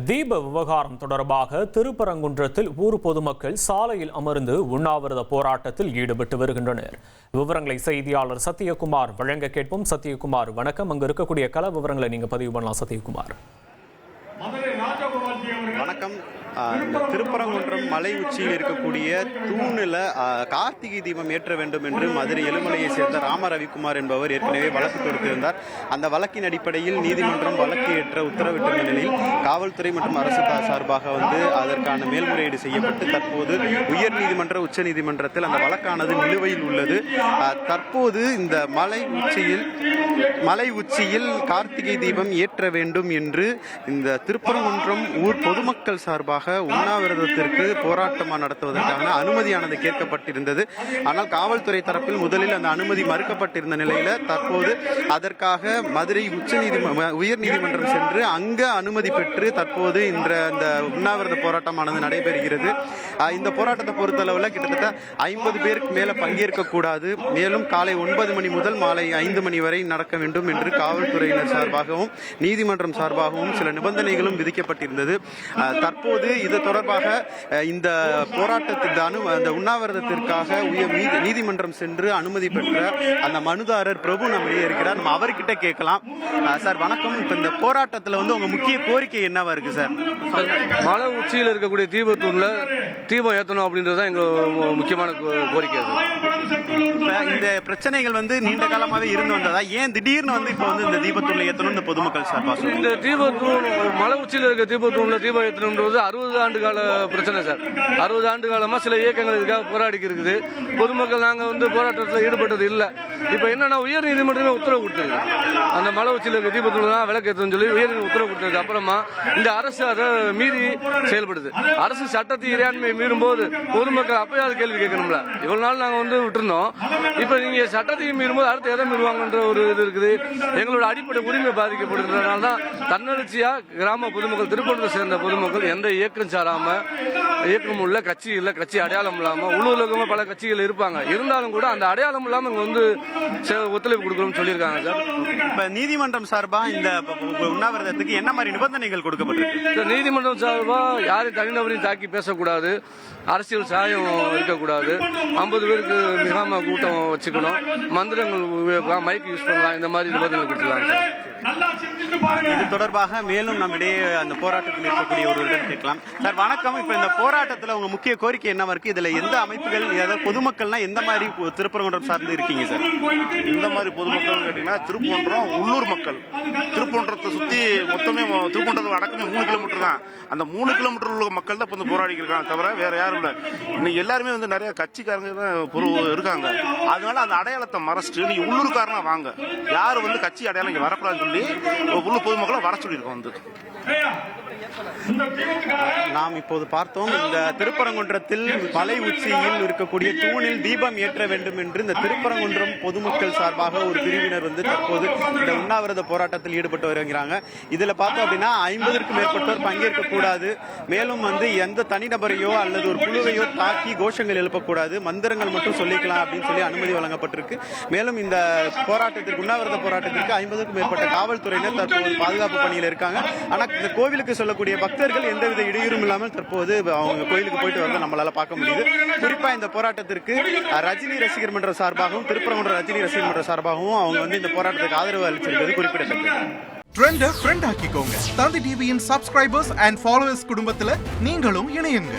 தீப விவகாரம் தொடர்பாக திருப்பரங்குன்றத்தில் ஊர் பொதுமக்கள் சாலையில் அமர்ந்து உண்ணாவிரத போராட்டத்தில் ஈடுபட்டு வருகின்றனர். விவரங்களை செய்தியாளர் சத்யகுமார் வழங்க கேட்போம். சத்யகுமார், வணக்கம். அங்கு இருக்கக்கூடிய கள விவரங்களை நீங்க பதிவு பண்ணலாம். சத்யகுமார், வணக்கம். திருப்பரங்குன்றம் மலை உச்சியில் இருக்கக்கூடிய தூணில் கார்த்திகை தீபம் ஏற்ற வேண்டும் என்று மதுரை எழுமலையை சேர்ந்த ராம ரவிக்குமார் என்பவர் ஏற்கனவே வழக்கு தொடுத்திருந்தார். அந்த வழக்கின் அடிப்படையில் நீதிமன்றம் வழக்கு ஏற்ற உத்தரவிட்டுள்ள நிலையில் காவல்துறை மற்றும் அரசு சார்பாக அதற்கான மேல்முறையீடு செய்யப்பட்டு தற்போது உயர் நீதிமன்ற உச்ச நீதிமன்றத்தில் அந்த வழக்கானது நிலுவையில் உள்ளது. தற்போது இந்த மலை உச்சியில் கார்த்திகை தீபம் ஏற்ற வேண்டும் என்று இந்த திருப்பரங்குன்றம் ஊர் பொதுமக்கள் சார்பாக உண்ணாவிரதத்திற்கு போராட்டமாக நடத்துவதற்கான அனுமதியானது கேட்கப்பட்டிருந்தது. ஆனால் காவல்துறை தரப்பில் முதலில் அந்த அனுமதி மறுக்கப்பட்டிருந்த நிலையில தற்போது அதற்காக மதுரை உயர் நீதிமன்றம் சென்று அங்க அனுமதி பெற்று தற்போது இந்த உண்ணாவிரத போராட்டமானது நடைபெறுகிறது. இந்த போராட்டத்தை பொறுத்தளவில் கிட்டத்தட்ட 50 பேருக்கு மேல பங்கேற்க கூடாது. மேலும் காலை 9 மணி முதல் மாலை 5 மணி வரை நடக்க வேண்டும் என்று காவல்துறையினர் சார்பாகவும் நீதிமன்றம் சார்பாகவும் சில நிபந்தனைகளும் விதிக்கப்பட்டிருந்தது. தற்போது இது தொடர்பாக இந்த போராட்டத்திற்கு அந்த உண்ணாவிரதத்திற்காக நீதிமன்றம் சென்று அனுமதி பெற்ற அந்த மனுதாரர் பிரபு நம்மிடையே இருக்கிறார். நம்ம அவர்கிட்ட கேட்கலாம். சார் வணக்கம். இப்ப இந்த போராட்டத்தில் உங்க முக்கிய கோரிக்கை என்னவா இருக்கு சார்? மலை உச்சியில் இருக்கக்கூடிய தீபத்தூர்ல தீபம் ஏற்றணும் அப்படின்றது தான் எங்க முக்கியமான கோரிக்கை. இந்த பிரச்சனைகள் நீண்ட காலமாவே இருந்து வந்ததா? ஏன் திடீர்னு இப்ப இந்த தீபத்தூர்ல ஏற்றணும் இந்த பொதுமக்கள் சார்பாக? இந்த தீபத்தூர் மலை உச்சியில் இருக்க தீபத்தூர்ல தீபம் ஏற்றணும்ன்றது 60 ஆண்டு கால பிரச்சனை சார். 60 ஆண்டு காலமா சில இயக்கங்கள் இதுக்காக போராடி இருக்குது. பொதுமக்கள் நாங்க போராட்டத்தில் ஈடுபட்டது இல்லை. இப்ப என்னன்னா உயர் நீதிமன்றமே உத்தரவு கொடுத்திருக்கு. அந்த மலை உச்சியில் இருக்க தீபத்தூர் தான் விளக்கேற்றணும்னு சொல்லி உயர் உத்தரவு கொடுத்ததுக்கு அப்புறமா இந்த அரசு அதை மீறி செயல்படுது. அரசு சட்டத்தை இறையாண்மை மீறும் போது பொதுமக்கள் அப்பயாவது கேள்வி கேட்கணும்ல. இவ்வளவு நாள் நாங்க விட்டுருந்தோம். இப்ப நீங்க சட்டத்தையும் மீறும்போது அடுத்து எதை மீறுவாங்கன்ற ஒரு இது இருக்குது. எங்களோட அடிப்படை உரிமை பாதிக்கப்படுறதுனால தான் தன்னெழுச்சியா கிராம பொதுமக்கள் திருப்பூரத்தை சேர்ந்த பொதுமக்கள் எந்த இயக்கம் சாராம இயக்கம் உள்ள கட்சி இல்ல, கட்சி அடையாளம் இல்லாம உள்ளூர்ல பல கட்சிகள் இருப்பாங்க. இருந்தாலும் கூட அந்த அடையாளம் இல்லாம இங்க ஒத்துழைப்பு கொடுக்கணும்னு சொல்லியிருக்காங்க சார். இப்ப நீதிமன்றம் சார்பா இந்த உண்ணாவிரதத்துக்கு என்ன மாதிரி நிபந்தனைகள் கொடுக்கப்பட்டிருக்கு? நீதிமன்றம் சார்பா யாரையும் தனிநபரையும் தாக்கி பேசக்கூடாது, அரசியல் சாயம் இருக்கக்கூடாது, 50 பேருக்கு மிகாம கூட்டம் வச்சுக்கணும், மந்திரங்கள் மைக் யூஸ் பண்ணலாம், இந்த மாதிரி நிபந்தனைகள் கொடுத்துருக்காங்க சார். இது தொடர்பாக மேலும் நம்மிடையே அந்த போராட்டத்தில் இருக்கக்கூடிய ஒருவரிடம் கேட்கலாம். சார் வணக்கம். இப்ப இந்த போராட்டத்தில் உங்க முக்கிய கோரிக்கை என்னவா இருக்கு? இதுல எந்த அமைப்புகள், ஏதாவது பொதுமக்கள்னா எந்த மாதிரி திருப்பரங்குன்றம் சார்ந்து இருக்கீங்க சார்? இந்த மாதிரி பொதுமக்கள் கேட்டீங்கன்னா திருப்பரங்குன்றம் உள்ளூர் மக்கள். திருப்பரங்குன்றத்தை சுத்தி மொத்தமே திருப்பரங்குன்றத்தை அடக்கமே 3 கிலோமீட்டர் தான். அந்த 3 கிலோமீட்டர் உள்ள மக்கள் தான் இப்ப போராடி இருக்காங்க, தவிர வேற யாரும் இல்லை. இன்னைக்கு எல்லாருமே நிறைய கட்சிக்காரங்க இருக்காங்க. அதனால அந்த அடையாளத்தை மறைச்சிட்டு நீ உள்ளூர்காரனா வாங்க, யாரு கட்சி அடையாளம் இங்க வரக்கூடாதுன்னு சொல்லி உள்ள பொதுமக்களை வர சொல்லியிருக்கோம். நாம் இப்போது பார்த்தோம், இந்த திருப்பரங்குன்றத்தில் மலை உச்சியில் இருக்கக்கூடிய தூணில் தீபம் ஏற்ற வேண்டும் என்று இந்த திருப்பரங்குன்றம் பொதுமக்கள் சார்பாக ஒரு பிரிவினர் தற்போது இந்த உண்ணாவிரத போராட்டத்தில் ஈடுபட்டு வருகிறாங்க. இதுல பார்த்தோம் அப்படின்னா 50க்கும் மேற்பட்டோர் பங்கேற்க கூடாது. மேலும் எந்த தனிநபரையோ அல்லது ஒரு குழுவையோ தாக்கி கோஷங்கள் எழுப்பக்கூடாது, மந்திரங்கள் மட்டும் சொல்லிக்கலாம் அப்படின்னு சொல்லி அனுமதி வழங்கப்பட்டிருக்கு. மேலும் இந்த போராட்டத்திற்கு உண்ணாவிரத போராட்டத்திற்கு 50க்கும் மேற்பட்ட காவல்துறையினர் தற்போது பாதுகாப்பு பணியில் இருக்காங்க. ஆனால் இந்த கோவிலுக்கு சொல்லக்கூடிய பக்தர்கள் எந்தவித இடையூறும் இல்லாமல் தற்போது அவங்க கோயிலுக்கு போயிட்டு வரதை நம்மளால பார்க்க முடியுது. குறிப்பா இந்த போராட்டத்திற்கு ரஜினி ரசிகர் மன்ற சார்பாகவும் திருப்பரங்குன்றம் ரஜினி ரசிகர் மன்ற சார்பாகவும் அவங்க இந்த போராட்டத்துக்கு ஆதரவு அளிச்சிருக்கிறது குறிப்பிடத்தக்கது. ட்ரெண்ட ஃப்ரெண்ட் ஆக்கிக்கோங்க. தந்தி டிவியின் சப்ஸ்கிரைபர்ஸ் அண்ட் ஃபாலோவர்ஸ் குடும்பத்துல நீங்களும் இணையுங்க.